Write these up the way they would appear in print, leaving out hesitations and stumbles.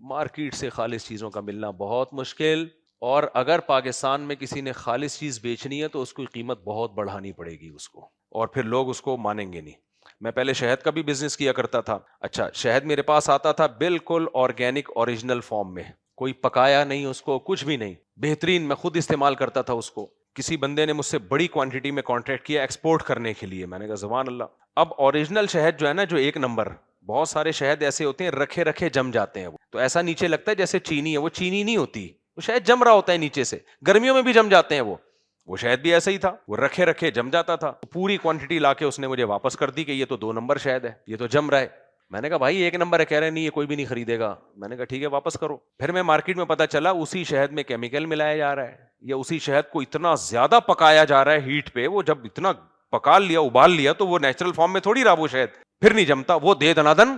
Market سے خالص چیزوں کا ملنا بہت مشکل، اور اگر پاکستان میں کسی نے خالص چیز بیچنی ہے تو اس کی قیمت بہت بڑھانی پڑے گی اس کو، اور پھر لوگ اس کو مانیں گے نہیں۔ میں پہلے شہد کا بھی بزنس کیا کرتا تھا، اچھا شہد میرے پاس آتا تھا بالکل آرگینک اوریجنل فارم میں، کوئی پکایا نہیں اس کو، کچھ بھی نہیں، بہترین، میں خود استعمال کرتا تھا اس کو۔ کسی بندے نے مجھ سے بڑی کوانٹٹی میں کانٹریکٹ کیا ایکسپورٹ کرنے کے لیے، میں نے کہا سبحان اللہ۔ اب اوریجنل شہد جو ہے نا، جو ایک نمبر، بہت سارے شہد ایسے ہوتے ہیں رکھے رکھے جم جاتے ہیں، وہ تو ایسا نیچے لگتا ہے جیسے چینی ہے، وہ چینی نہیں ہوتی، وہ شہد جم رہا ہوتا ہے نیچے سے، گرمیوں میں بھی جم جاتے ہیں وہ شہد بھی ایسا ہی تھا، وہ رکھے رکھے جم جاتا تھا۔ پوری کوانٹٹی لا کے اس نے مجھے واپس کر دی کہ یہ تو 2 نمبر شہد ہے، یہ تو جم رہا ہے۔ میں نے کہا بھائی 1 نمبر ہے، کہہ رہے نہیں یہ کوئی بھی نہیں خریدے گا۔ میں نے کہا ٹھیک ہے واپس کرو۔ پھر میں مارکیٹ میں پتا چلا اسی شہد میں کیمیکل ملایا جا رہا ہے، یا اسی شہد کو اتنا زیادہ پکایا جا رہا ہے ہیٹ پہ، وہ جب اتنا پکا لیا ابال لیا تو وہ نیچرل فارم میں تھوڑی رہا وہ شہد، پھر نہیں جمتا، وہ دے دنادن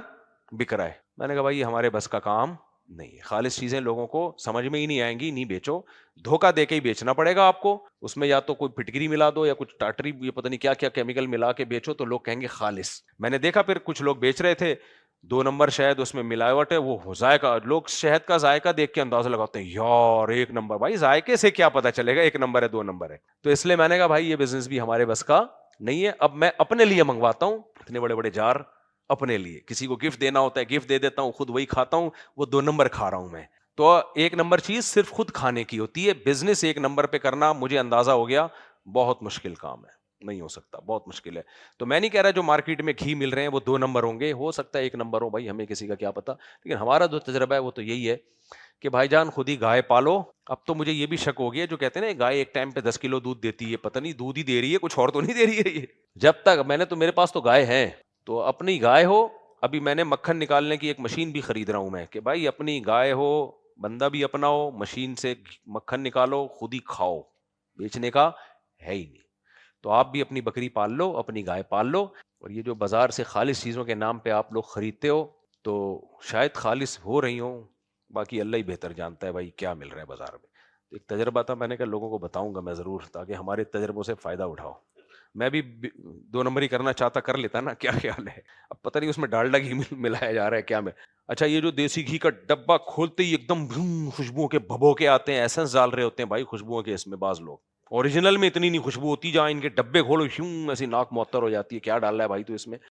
بک رہا ہے۔ میں نے کہا بھائی یہ ہمارے بس کا کام نہیں ہے، خالص چیزیں لوگوں کو سمجھ میں ہی نہیں آئیں گی، نہیں بیچو، دھوکہ دے کے ہی بیچنا پڑے گا آپ کو، اس میں یا تو کوئی پھٹکری ملا دو یا کچھ ٹاٹری، یہ پتہ نہیں کیا کیا کیمیکل ملا کے بیچو تو لوگ کہیں گے خالص۔ میں نے دیکھا پھر کچھ لوگ بیچ رہے تھے 2 نمبر شہد، اس میں ملاوٹ ہے، وہ ذائقہ، لوگ شہد کا ذائقہ دیکھ کے اندازہ لگاتے ہیں یار 1 نمبر، بھائی ذائقے سے کیا پتا چلے گا 1 نمبر ہے 2 نمبر ہے؟ تو اس لیے میں نے کہا بھائی یہ بزنس بھی ہمارے بس کا نہیں ہے۔ اب میں اپنے لیے منگواتا ہوں اتنے بڑے بڑے جار، اپنے لیے، کسی کو گفٹ دینا ہوتا ہے گفٹ دے دیتا ہوں، خود وہی کھاتا ہوں، وہ 2 نمبر کھا رہا ہوں میں۔ تو 1 نمبر چیز صرف خود کھانے کی ہوتی ہے، بزنس 1 نمبر پہ کرنا مجھے اندازہ ہو گیا بہت مشکل کام ہے، نہیں ہو سکتا، بہت مشکل ہے۔ تو میں نہیں کہہ رہا جو مارکیٹ میں گھی مل رہے ہیں وہ 2 نمبر ہوں گے، ہو سکتا ہے 1 نمبر ہو، بھائی ہمیں کسی کا کیا پتا، لیکن ہمارا جو تجربہ ہے وہ تو یہی ہے کہ بھائی جان خود ہی گائے پالو۔ اب تو مجھے یہ بھی شک ہو گیا جو کہتے ہیں نا گائے ایک ٹائم پہ 10 کلو دودھ دیتی ہے، پتہ نہیں دودھ ہی دے رہی ہے کچھ اور تو نہیں دے رہی ہے یہ۔ جب تک میں نے تو، میرے پاس تو گائے ہیں، تو اپنی گائے ہو، ابھی میں نے مکھن نکالنے کی ایک مشین بھی خرید رہا ہوں میں، کہ بھائی اپنی گائے ہو، بندہ بھی اپنا ہو، مشین سے مکھن نکالو، خود ہی کھاؤ، بیچنے کا ہے ہی نہیں۔ تو آپ بھی اپنی بکری پال لو، اپنی گائے پال لو، اور یہ جو بازار سے خالص چیزوں کے نام پہ آپ لوگ خریدتے ہو تو شاید خالص ہو رہی ہوں، باقی اللہ ہی بہتر جانتا ہے بھائی کیا مل رہا ہے بازار میں۔ ایک تجربہ تھا، میں نے کہا لوگوں کو بتاؤں گا میں ضرور، تاکہ ہمارے تجربوں سے فائدہ اٹھاؤ۔ میں بھی 2 نمبر کرنا چاہتا کر لیتا نا، کیا خیال ہے؟ اب پتہ نہیں اس میں ڈالڈا گھی ملایا جا رہا ہے کیا میں۔ اچھا یہ جو دیسی گھی کا ڈبہ کھولتے ہی ایک دم خوشبوؤں کے بھبو کے آتے ہیں، ایسنس ڈال رہے ہوتے ہیں بھائی خوشبوؤں کے، اس میں بعض لوگ اوریجنل میں اتنی نہیں خوشبو ہوتی، جہاں ان کے ڈبے کھولو ایسی ناک معطر ہو جاتی ہے، کیا ڈال رہا ہے بھائی تو اس میں؟